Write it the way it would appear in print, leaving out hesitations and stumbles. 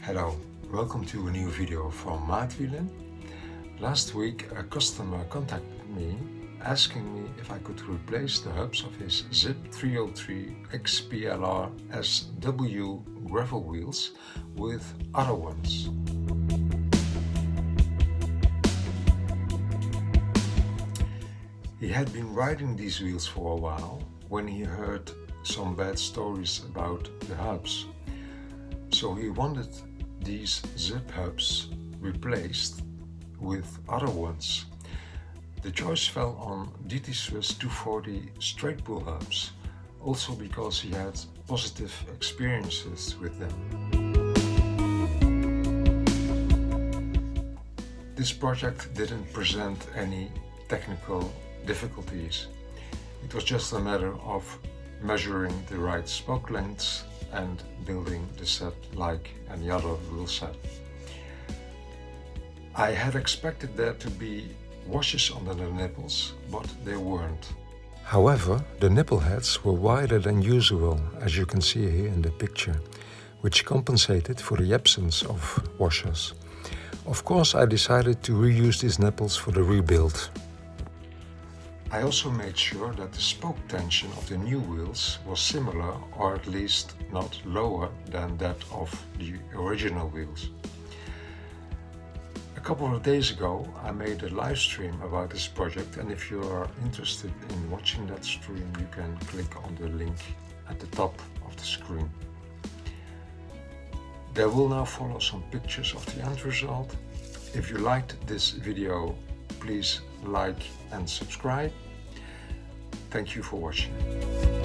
Hello, welcome to a new video from Maatwielen. Last week a customer contacted me asking me if I could replace the hubs of his ZIPP 303 XPLR SW gravel wheels with other ones. He had been riding these wheels for a while when he heard some bad stories about the hubs. So he wanted these ZIPP hubs replaced with other ones. The choice fell on DT Swiss 240 straight pull hubs, also because he had positive experiences with them. This project didn't present any technical difficulties. It was just a matter of measuring the right spoke lengths and building the set like any other wheel set. I had expected there to be washes under the nipples, but they weren't. However, the nipple heads were wider than usual, as you can see here in the picture, which compensated for the absence of washers. Of course, I decided to reuse these nipples for the rebuild. I also made sure that the spoke tension of the new wheels was similar, or at least not lower than that of the original wheels. A couple of days ago I made a live stream about this project, and if you are interested in watching that stream you can click on the link at the top of the screen. There will now follow some pictures of the end result. If you liked this video, please like and subscribe. Thank you for watching.